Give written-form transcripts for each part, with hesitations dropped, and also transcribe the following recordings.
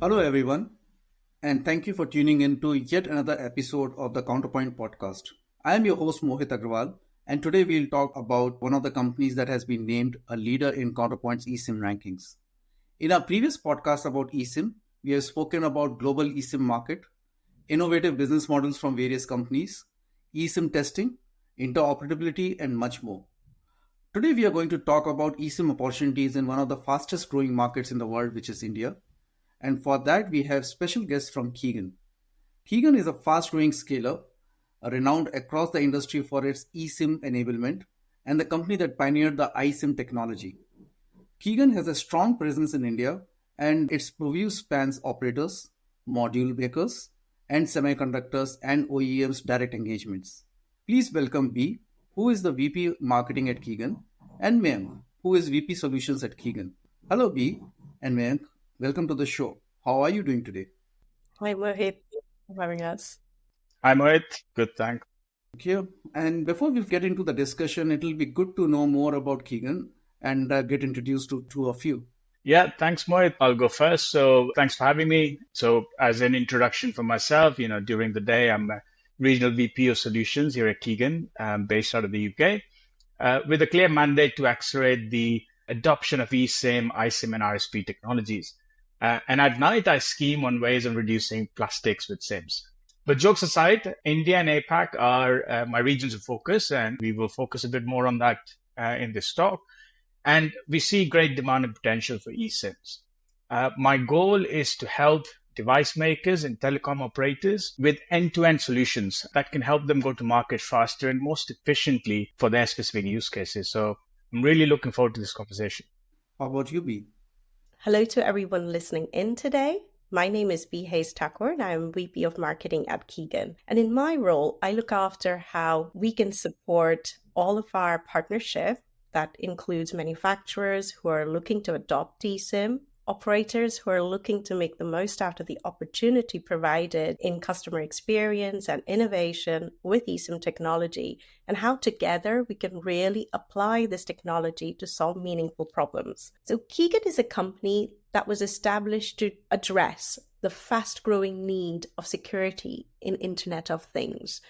Hello, everyone, and thank you for tuning in to yet another episode of the Counterpoint Podcast. I am your host, Mohit Agrawal, and today we'll talk about one of the companies that has been named a leader in Counterpoint's eSIM rankings. In our previous podcast about eSIM, we have spoken about global eSIM market, innovative business models from various companies, eSIM testing, interoperability, and much more. Today, we are going to talk about eSIM opportunities in one of the fastest growing markets in the world, which is India. And for that, we have special guests from Kigen. Kigen is a fast-growing scaler, renowned across the industry for its eSIM enablement, and the company that pioneered the iSIM technology. Kigen has a strong presence in India, and its purview spans operators, module makers, and semiconductors and OEMs direct engagements. Please welcome B, who is the VP Marketing at Kigen, and Mayank, who is VP Solutions at Kigen. Hello, B and Mayank. Welcome to the show. How are you doing today? Hi, Mohit. Thank you for having us. Hi, Mohit. Good, thanks. Thank you. And before we get into the discussion, it will be good to know more about Kigen and get introduced to two of you. Yeah, thanks, Mohit. I'll go first. So thanks for having me. So as an introduction for myself, during the day, I'm a regional VP of solutions here at Kigen, based out of the UK, with a clear mandate to accelerate the adoption of eSIM, iSIM, and RSP technologies. And at night, I scheme on ways of reducing plastics with SIMs. But jokes aside, India and APAC are my regions of focus, and we will focus a bit more on that in this talk. And we see great demand and potential for eSIMs. My goal is to help device makers and telecom operators with end-to-end solutions that can help them go to market faster and most efficiently for their specific use cases. So I'm really looking forward to this conversation. How about you, B? Hello to everyone listening in today. My name is B. Thakore, and I am VP of Marketing at Kigen. And in my role, I look after how we can support all of our partnership. That includes manufacturers who are looking to adopt eSIM, operators who are looking to make the most out of the opportunity provided in customer experience and innovation with eSIM technology, and how together we can really apply this technology to solve meaningful problems. So Kigen is a company that was established to address the fast-growing need of security in Internet of Things.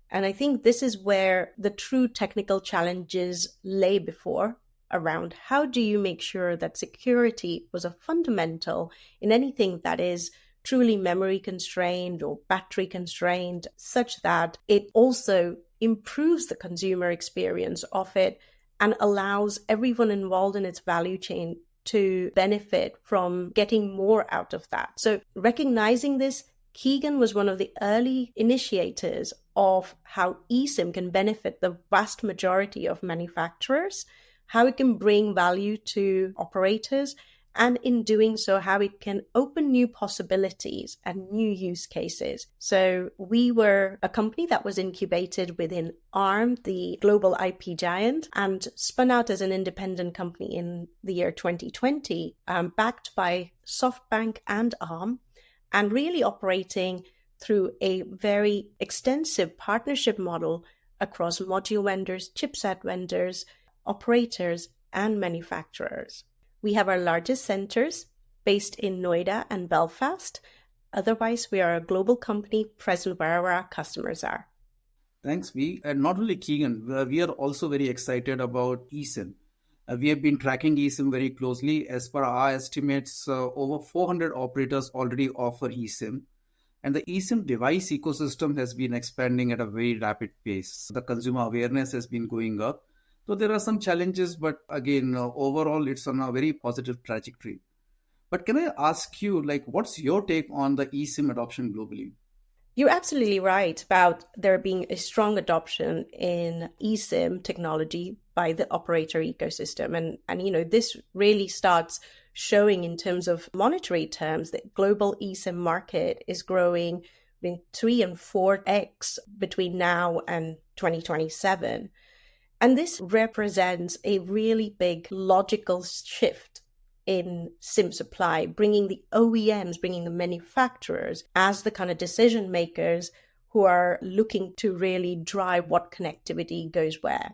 And I think this is where the true technical challenges lay before, around how do you make sure that security was a fundamental in anything that is truly memory constrained or battery constrained, such that it also improves the consumer experience of it and allows everyone involved in its value chain to benefit from getting more out of that. So recognizing this, Kigen was one of the early initiators of how eSIM can benefit the vast majority of manufacturers, how it can bring value to operators, and in doing so, how it can open new possibilities and new use cases. So we were a company that was incubated within ARM, the global IP giant, and spun out as an independent company in the year 2020, backed by SoftBank and ARM, and really operating through a very extensive partnership model across module vendors, chipset vendors, operators, and manufacturers. We have our largest centers based in Noida and Belfast. Otherwise, we are a global company present wherever our customers are. Thanks, V. And not only Kigen, we are also very excited about eSIM. We have been tracking eSIM very closely. As per our estimates, over 400 operators already offer eSIM. And the eSIM device ecosystem has been expanding at a very rapid pace. The consumer awareness has been going up. So there are some challenges, but again, overall, it's on a very positive trajectory. But can I ask you, what's your take on the eSIM adoption globally? You're absolutely right about there being a strong adoption in eSIM technology by the operator ecosystem. And this really starts showing in terms of monetary terms that global eSIM market is growing between 3 and 4x between now and 2027. And this represents a really big logical shift in SIM supply, bringing the OEMs, bringing the manufacturers as the kind of decision makers who are looking to really drive what connectivity goes where.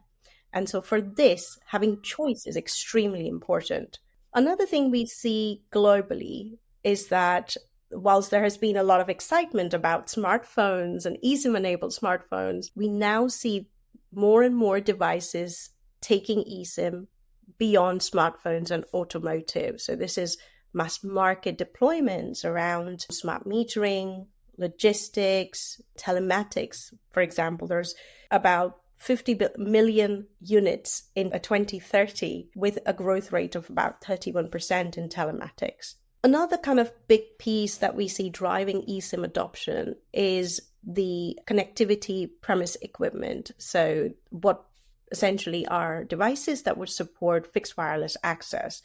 And so for this, having choice is extremely important. Another thing we see globally is that whilst there has been a lot of excitement about smartphones and eSIM-enabled smartphones, we now see more and more devices taking eSIM beyond smartphones and automotive. So this is mass market deployments around smart metering, logistics, telematics. For example, there's about 50 million units in 2030 with a growth rate of about 31% in telematics. Another kind of big piece that we see driving eSIM adoption is the connectivity premise equipment. So what essentially are devices that would support fixed wireless access.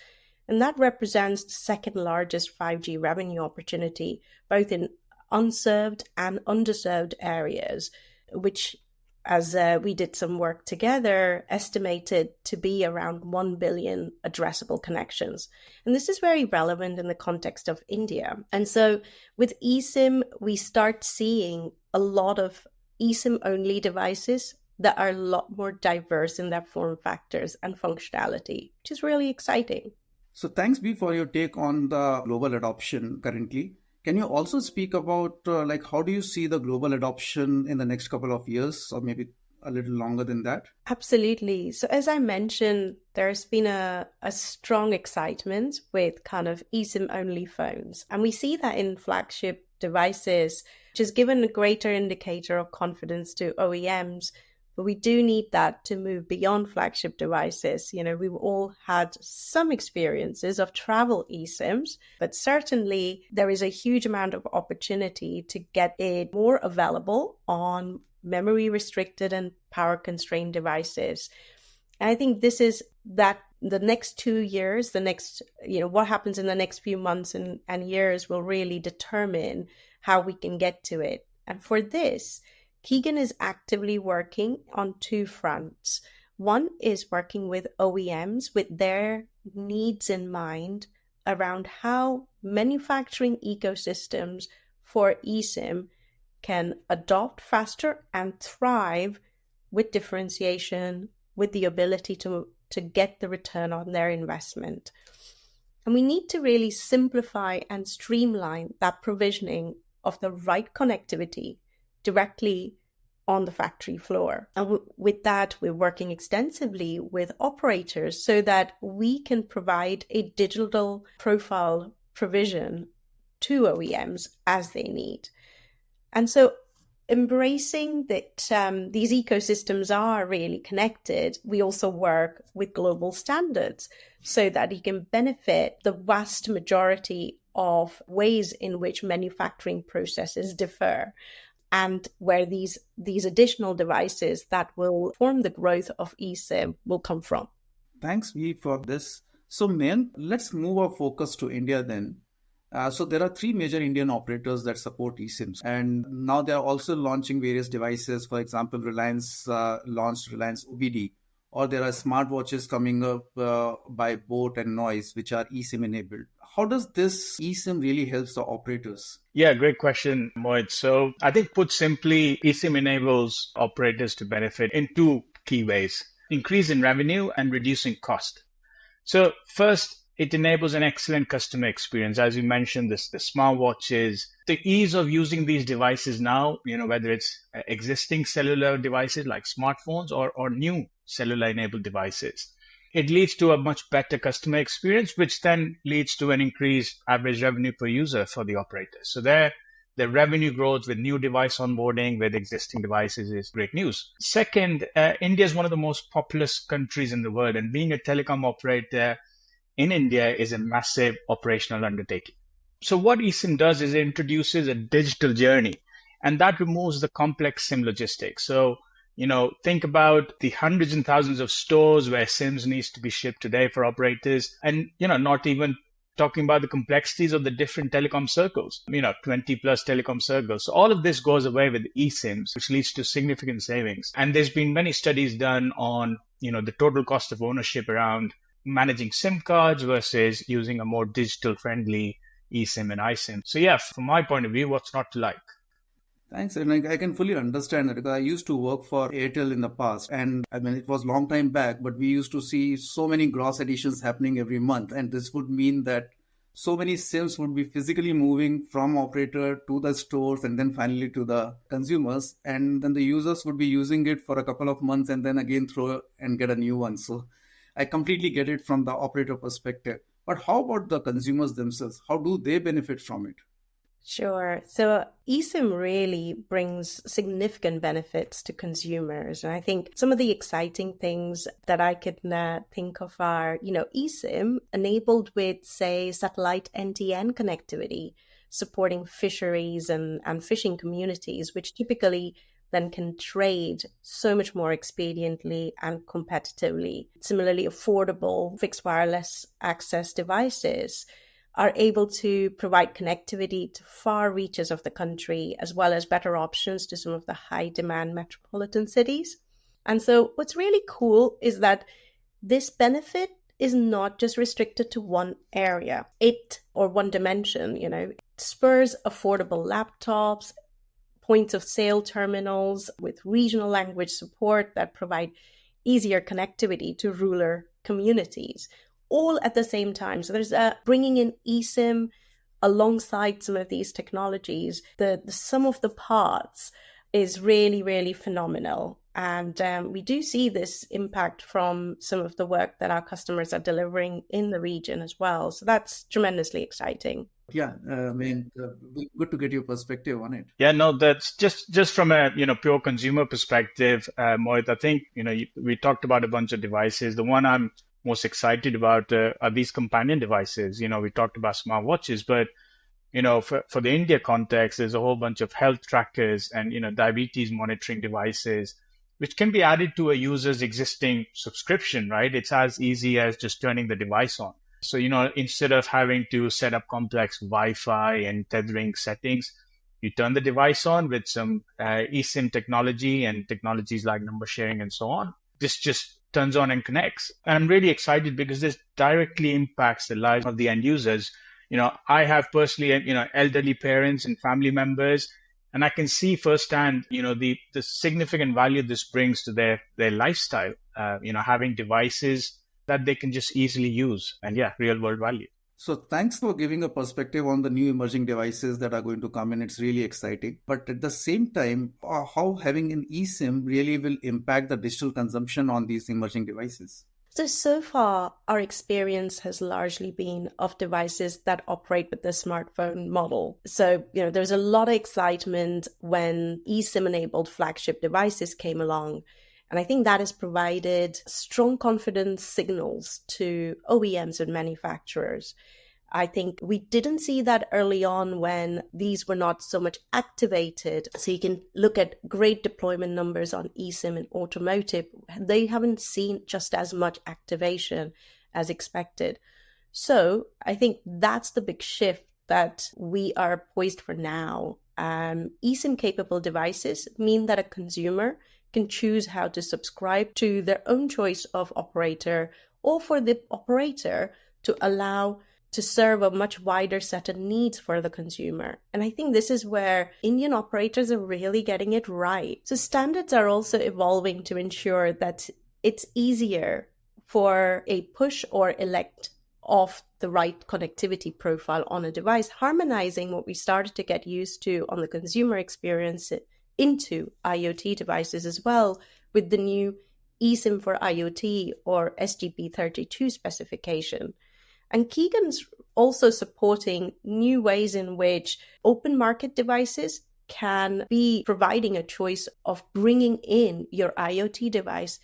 And that represents the second largest 5G revenue opportunity, both in unserved and underserved areas, which, as we did some work together, estimated to be around 1 billion addressable connections. And this is very relevant in the context of India. And so with eSIM, we start seeing a lot of eSIM-only devices that are a lot more diverse in their form factors and functionality, which is really exciting. So thanks, B, for your take on the global adoption currently. Can you also speak about how do you see the global adoption in the next couple of years, or maybe a little longer than that? Absolutely. So as I mentioned, there's been a strong excitement with kind of eSIM-only phones. And we see that in flagship devices, which has given a greater indicator of confidence to OEMs. But we do need that to move beyond flagship devices. You know, we've all had some experiences of travel eSIMs, but certainly there is a huge amount of opportunity to get it more available on memory restricted and power constrained devices. And I think this is that the next 2 years, what happens in the next few months and years will really determine how we can get to it. And for this, Kigen is actively working on two fronts. One is working with OEMs with their needs in mind around how manufacturing ecosystems for eSIM can adopt faster and thrive with differentiation, with the ability to get the return on their investment. And we need to really simplify and streamline that provisioning of the right connectivity directly on the factory floor. And with that, we're working extensively with operators so that we can provide a digital profile provision to OEMs as they need. And so embracing that these ecosystems are really connected, we also work with global standards so that you can benefit the vast majority of ways in which manufacturing processes differ, and where these additional devices that will form the growth of eSIM will come from. Thanks, V, for this. So, Mayank, let's move our focus to India then. So there are 3 major Indian operators that support eSIMs, and now they are also launching various devices. For example, Reliance launched Reliance OBD, or there are smartwatches coming up by Boat and Noise, which are eSIM enabled. How does this eSIM really help the operators? Yeah, great question, Mohit. So I think put simply, eSIM enables operators to benefit in 2 key ways: increase in revenue and reducing cost. So first, it enables an excellent customer experience. As you mentioned, the smartwatches, the ease of using these devices now, whether it's existing cellular devices like smartphones or new cellular enabled devices, it leads to a much better customer experience, which then leads to an increased average revenue per user for the operators. So the revenue growth with new device onboarding with existing devices is great news. Second, India is one of the most populous countries in the world, and being a telecom operator in India is a massive operational undertaking. So what eSIM does is it introduces a digital journey, and that removes the complex SIM logistics. So, think about the hundreds and thousands of stores where SIMs needs to be shipped today for operators, and, not even talking about the complexities of the different telecom circles, 20 plus telecom circles. So all of this goes away with eSIMs, which leads to significant savings. And there's been many studies done on, the total cost of ownership around managing SIM cards versus using a more digital friendly eSIM and iSIM. So yeah, from my point of view, what's not to like? Thanks. And I can fully understand that because I used to work for Airtel in the past. And I mean, it was long time back, but we used to see so many gross additions happening every month. And this would mean that so many SIMs would be physically moving from operator to the stores and then finally to the consumers. And then the users would be using it for a couple of months and then again throw and get a new one. So I completely get it from the operator perspective. But how about the consumers themselves? How do they benefit from it? Sure. So eSIM really brings significant benefits to consumers. And I think some of the exciting things that I could think of are, eSIM enabled with, say, satellite NTN connectivity, supporting fisheries and fishing communities, which typically then can trade so much more expediently and competitively. Similarly, affordable fixed wireless access devices are able to provide connectivity to far reaches of the country, as well as better options to some of the high demand metropolitan cities. And so what's really cool is that this benefit is not just restricted to one area, or one dimension, it spurs affordable laptops, points of sale terminals with regional language support that provide easier connectivity to rural communities, all at the same time. So there's bringing in eSIM alongside some of these technologies. The sum of the parts is really, really phenomenal. And we do see this impact from some of the work that our customers are delivering in the region as well. So that's tremendously exciting. Yeah, good to get your perspective on it. Yeah, no, that's just from a pure consumer perspective, Mohit. I think we talked about a bunch of devices. The one I'm most excited about are these companion devices. We talked about smartwatches, but for the India context, there's a whole bunch of health trackers and diabetes monitoring devices, which can be added to a user's existing subscription, right? It's as easy as just turning the device on. So, instead of having to set up complex Wi-Fi and tethering settings, you turn the device on with some eSIM technology and technologies like number sharing and so on. This just turns on and connects. And I'm really excited because this directly impacts the lives of the end users. I have personally, elderly parents and family members, and I can see firsthand, the significant value this brings to their lifestyle, having devices that they can just easily use and real world value. So thanks for giving a perspective on the new emerging devices that are going to come in. It's really exciting. But at the same time, how having an eSIM really will impact the digital consumption on these emerging devices? So far, our experience has largely been of devices that operate with the smartphone model. So, there's a lot of excitement when eSIM-enabled flagship devices came along. And I think that has provided strong confidence signals to OEMs and manufacturers. I think we didn't see that early on when these were not so much activated. So you can look at great deployment numbers on eSIM and automotive. They haven't seen just as much activation as expected. So I think that's the big shift that we are poised for now. eSIM capable devices mean that a consumer can choose how to subscribe to their own choice of operator, or for the operator to allow to serve a much wider set of needs for the consumer. And I think this is where Indian operators are really getting it right. So standards are also evolving to ensure that it's easier for a push or elect of the right connectivity profile on a device, harmonizing what we started to get used to on the consumer experience into IoT devices as well, with the new eSIM for IoT or SGP32 specification. And Kigen's also supporting new ways in which open market devices can be providing a choice of bringing in your IoT device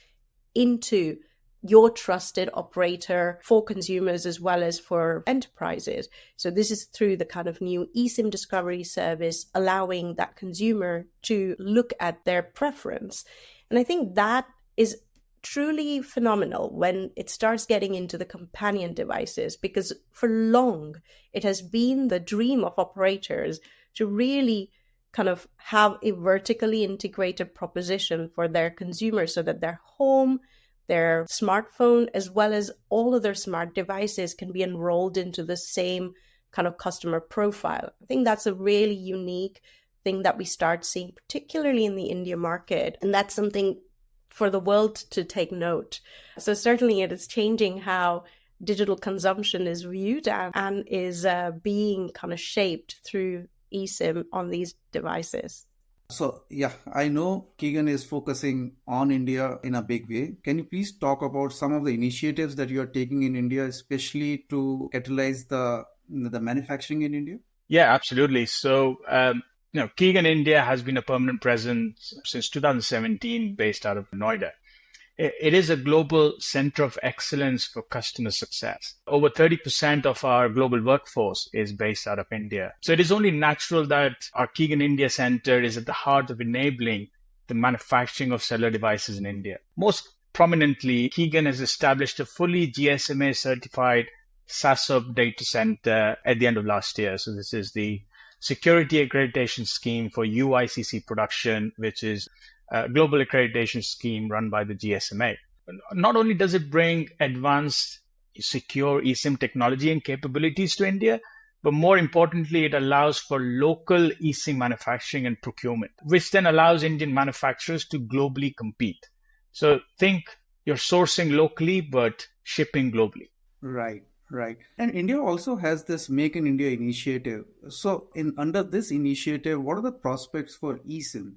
into your trusted operator for consumers as well as for enterprises. So this is through the kind of new eSIM discovery service, allowing that consumer to look at their preference. And I think that is truly phenomenal when it starts getting into the companion devices, because for long it has been the dream of operators to really kind of have a vertically integrated proposition for their consumers so that their home, their smartphone, as well as all of their smart devices can be enrolled into the same kind of customer profile. I think that's a really unique thing that we start seeing, particularly in the India market. And that's something for the world to take note. So certainly it is changing how digital consumption is viewed and is being kind of shaped through eSIM on these devices. So, yeah, I know Kigen is focusing on India in a big way. Can you please talk about some of the initiatives that you are taking in India, especially to catalyze the manufacturing in India? Yeah, absolutely. So, Kigen India has been a permanent presence since 2017 based out of Noida. It is a global center of excellence for customer success. Over 30% of our global workforce is based out of India. So it is only natural that our Kigen India Center is at the heart of enabling the manufacturing of cellular devices in India. Most prominently, Kigen has established a fully GSMA certified SASOP data center at the end of last year. So this is the Security Accreditation Scheme for UICC production, which is a global accreditation scheme run by the GSMA. Not only does it bring advanced, secure eSIM technology and capabilities to India, but more importantly, it allows for local eSIM manufacturing and procurement, which then allows Indian manufacturers to globally compete. So think you're sourcing locally, but shipping globally. Right. Right. And India also has this Make in India initiative. So under this initiative, what are the prospects for eSIM?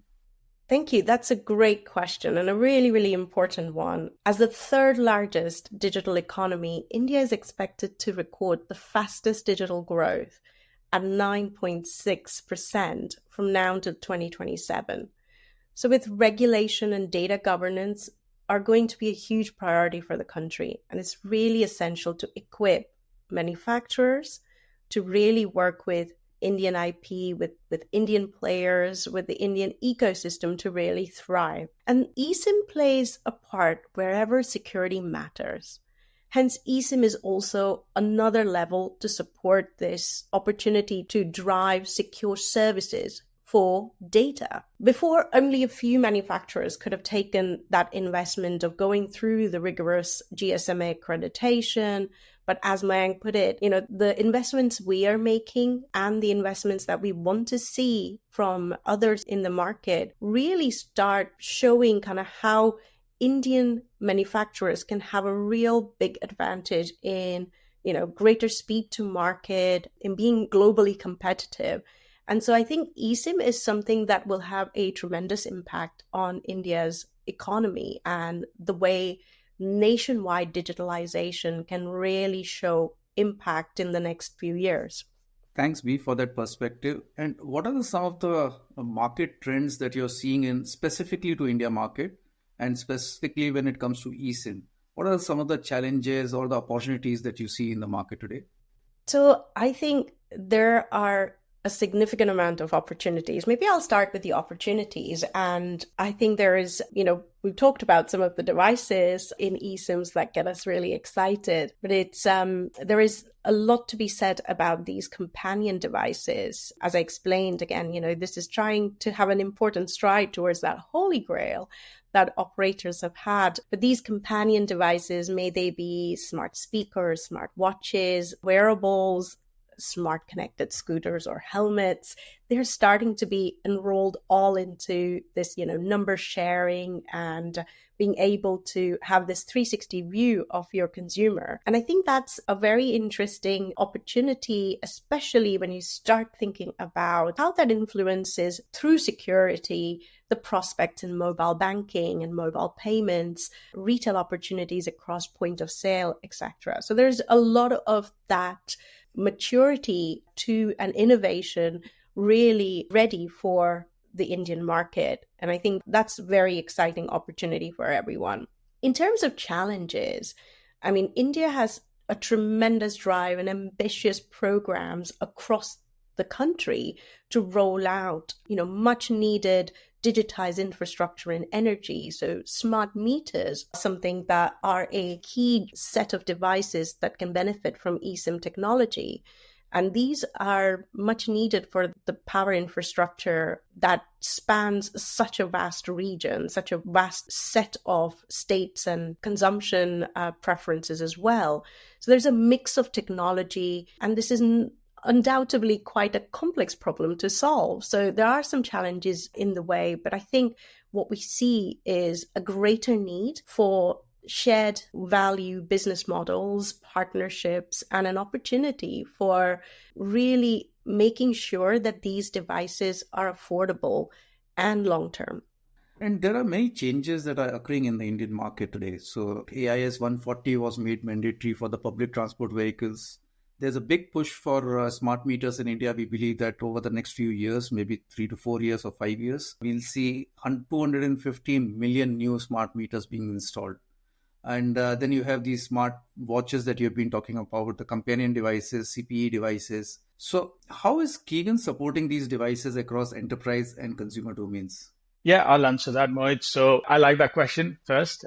Thank you. That's a great question and a really, really important one. As the third largest digital economy, India is expected to record the fastest digital growth at 9.6% from now to 2027. So with regulation and data governance are going to be a huge priority for the country. And it's really essential to equip manufacturers to really work with Indian IP, with Indian players, with the Indian ecosystem to really thrive. And eSIM plays a part wherever security matters. Hence, eSIM is also another level to support this opportunity to drive secure services for data. Before, only a few manufacturers could have taken that investment of going through the rigorous GSMA accreditation. But as Mayank put it, the investments we are making and the investments that we want to see from others in the market really start showing kind of how Indian manufacturers can have a real big advantage in, greater speed to market, in being globally competitive. And so I think eSIM is something that will have a tremendous impact on India's economy and the way nationwide digitalization can really show impact in the next few years. Thanks, B, for that perspective. And what are some of the market trends that you're seeing in specifically to India market and specifically when it comes to eSIM? What are some of the challenges or the opportunities that you see in the market today? So I think there are a significant amount of opportunities. Maybe I'll start with the opportunities. And I think there is, we've talked about some of the devices in eSIMs that get us really excited, but there is a lot to be said about these companion devices. As I explained again, this is trying to have an important stride towards that holy grail that operators have had. But these companion devices, may they be smart speakers, smart watches, wearables, smart connected scooters or helmets, they're starting to be enrolled all into this, number sharing and being able to have this 360 view of your consumer. And I think that's a very interesting opportunity, especially when you start thinking about how that influences through security, the prospects in mobile banking and mobile payments, retail opportunities across point of sale, etc. So there's a lot of that maturity to an innovation really ready for the Indian market. And I think that's a very exciting opportunity for everyone. In terms of challenges, India has a tremendous drive and ambitious programs across the country to roll out, much needed digitized infrastructure and energy. So smart meters, something that are a key set of devices that can benefit from eSIM technology. And these are much needed for the power infrastructure that spans such a vast region, such a vast set of states and consumption preferences as well. So there's a mix of technology, and this is undoubtedly quite a complex problem to solve. So there are some challenges in the way, but I think what we see is a greater need for shared value business models, partnerships, and an opportunity for really making sure that these devices are affordable and long-term. And there are many changes that are occurring in the Indian market today. So AIS 140 was made mandatory for the public transport vehicles. There's a big push for smart meters in India. We believe that over the next few years, maybe 3 to 4 years or 5 years, we'll see 250 million new smart meters being installed. And then you have these smart watches that you've been talking about, the companion devices, CPE devices. So how is Kigen supporting these devices across enterprise and consumer domains? Yeah, I'll answer that, Mohit. So I like that question first.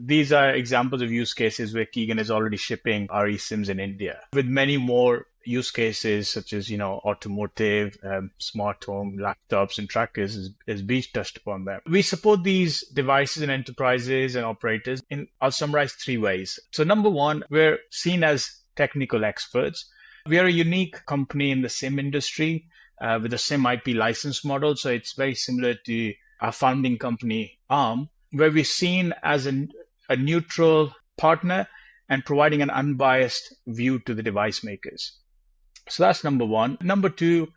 These are examples of use cases where Kigen is already shipping our eSIMs in India, with many more use cases such as, automotive, smart home, laptops, and trackers, as Beach touched upon them. We support these devices in enterprises and operators I'll summarize 3 ways. So number one, we're seen as technical experts. We are a unique company in the SIM industry with a SIM IP license model. So it's very similar to our founding company, ARM, where we're seen as a neutral partner and providing an unbiased view to the device makers. So that's number one. Number two,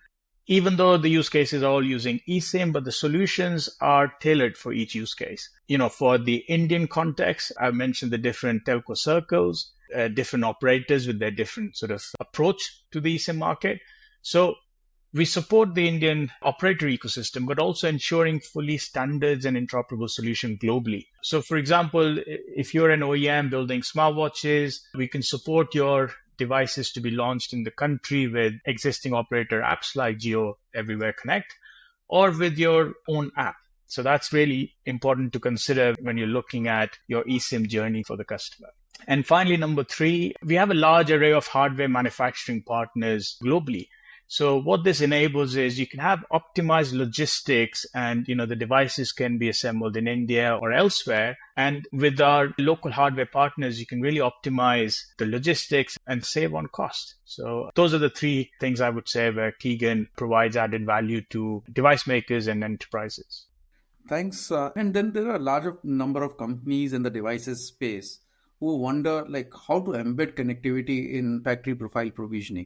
even though the use cases are all using eSIM, but the solutions are tailored for each use case. For the Indian context, I mentioned the different telco circles, different operators with their different sort of approach to the eSIM market. So we support the Indian operator ecosystem, but also ensuring fully standards and interoperable solution globally. So for example, if you're an OEM building smartwatches, we can support your devices to be launched in the country with existing operator apps like Geo Everywhere Connect or with your own app. So that's really important to consider when you're looking at your eSIM journey for the customer. And finally, number 3, we have a large array of hardware manufacturing partners globally. So what this enables is you can have optimized logistics and, the devices can be assembled in India or elsewhere. And with our local hardware partners, you can really optimize the logistics and save on cost. So those are the 3 things I would say where Kigen provides added value to device makers and enterprises. Thanks. And then there are a large number of companies in the devices space who wonder how to embed connectivity in factory profile provisioning.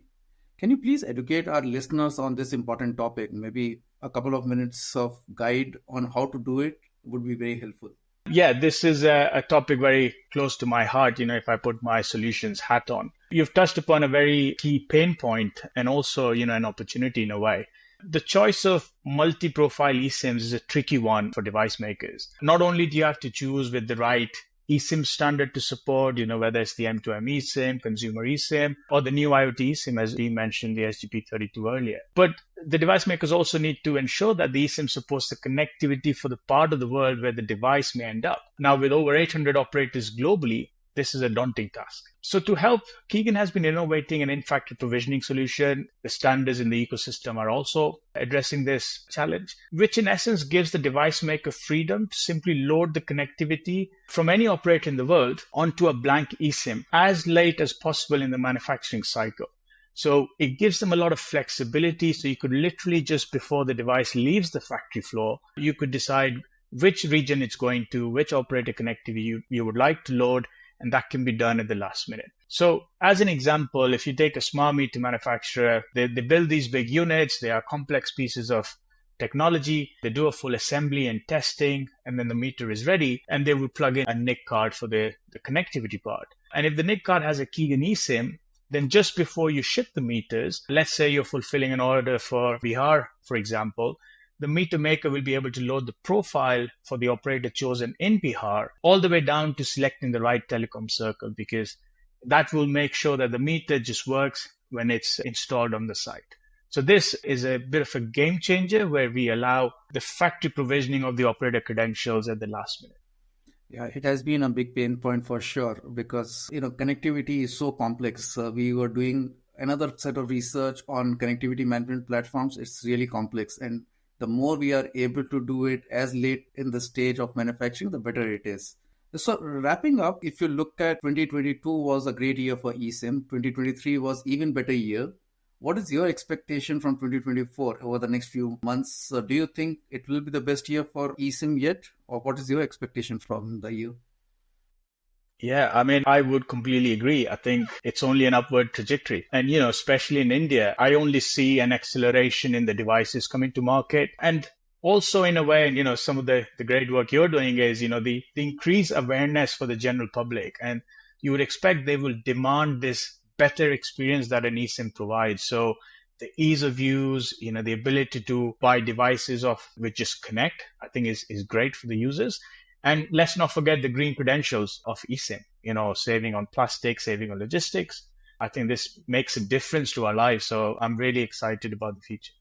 Can you please educate our listeners on this important topic? Maybe a couple of minutes of guide on how to do it would be very helpful. Yeah, this is a topic very close to my heart, if I put my solutions hat on. You've touched upon a very key pain point and also, an opportunity in a way. The choice of multi-profile eSIMs is a tricky one for device makers. Not only do you have to choose with the right eSIM standard to support, whether it's the M2M eSIM, consumer eSIM, or the new IoT eSIM, as we mentioned, the SGP32 earlier. But the device makers also need to ensure that the eSIM supports the connectivity for the part of the world where the device may end up. Now, with over 800 operators globally, this is a daunting task. So to help, Kigen has been innovating an in-factory provisioning solution. The standards in the ecosystem are also addressing this challenge, which in essence gives the device maker freedom to simply load the connectivity from any operator in the world onto a blank eSIM as late as possible in the manufacturing cycle. So it gives them a lot of flexibility. So you could literally just before the device leaves the factory floor, you could decide which region it's going to, which operator connectivity you would like to load, and that can be done at the last minute. So as an example, if you take a smart meter manufacturer, they build these big units, they are complex pieces of technology, they do a full assembly and testing, and then the meter is ready, and they will plug in a NIC card for the connectivity part. And if the NIC card has a Kigen eSIM, then just before you ship the meters, let's say you're fulfilling an order for Bihar, for example, the meter maker will be able to load the profile for the operator chosen in Bihar all the way down to selecting the right telecom circle, because that will make sure that the meter just works when it's installed on the site. So this is a bit of a game changer where we allow the factory provisioning of the operator credentials at the last minute. Yeah, it has been a big pain point for sure because, connectivity is so complex. We were doing another set of research on connectivity management platforms. It's really complex. And the more we are able to do it as late in the stage of manufacturing, the better it is. So wrapping up, if you look at 2022 was a great year for eSIM, 2023 was even better year. What is your expectation from 2024 over the next few months? Do you think it will be the best year for eSIM yet? Or what is your expectation from the year? Yeah, I mean, I would completely agree. I think it's only an upward trajectory. And, especially in India, I only see an acceleration in the devices coming to market. And also in a way, and, some of the great work you're doing is, the increased awareness for the general public. And you would expect they will demand this better experience that an eSIM provides. So the ease of use, the ability to buy devices which just connect, I think is great for the users. And let's not forget the green credentials of eSIM, saving on plastic, saving on logistics. I think this makes a difference to our lives. So I'm really excited about the future.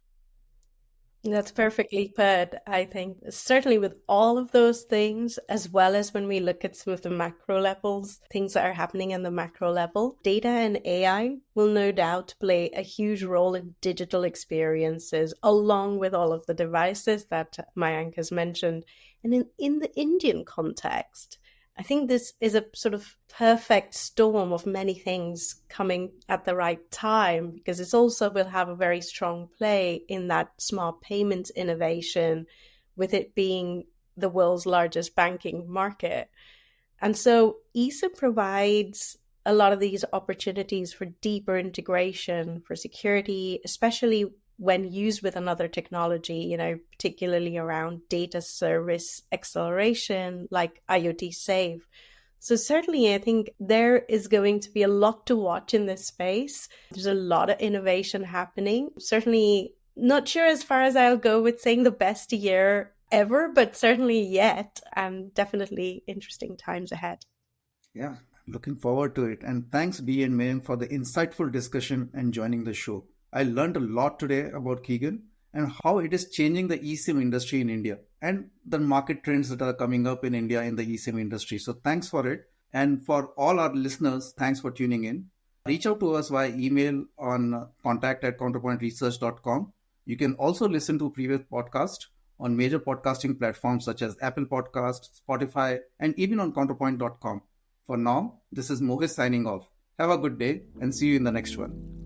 That's perfectly put. I think certainly with all of those things, as well as when we look at some of the macro levels, things that are happening in the macro level, data and AI will no doubt play a huge role in digital experiences, along with all of the devices that Mayank has mentioned. And in the Indian context, I think this is a sort of perfect storm of many things coming at the right time, because it also will have a very strong play in that smart payments innovation, with it being the world's largest banking market. And so eSIM provides a lot of these opportunities for deeper integration, for security, especially when used with another technology, particularly around data service acceleration like IoT Save. So certainly, I think there is going to be a lot to watch in this space. There's a lot of innovation happening. Certainly not sure as far as I'll go with saying the best year ever, but certainly yet, and definitely interesting times ahead. Yeah, looking forward to it. And thanks, B and Mayank, for the insightful discussion and joining the show. I learned a lot today about Kigen and how it is changing the eSIM industry in India and the market trends that are coming up in India in the eSIM industry. So thanks for it. And for all our listeners, thanks for tuning in. Reach out to us via email on contact@counterpointresearch.com. You can also listen to previous podcasts on major podcasting platforms such as Apple Podcasts, Spotify, and even on counterpoint.com. For now, this is Mohit signing off. Have a good day and see you in the next one.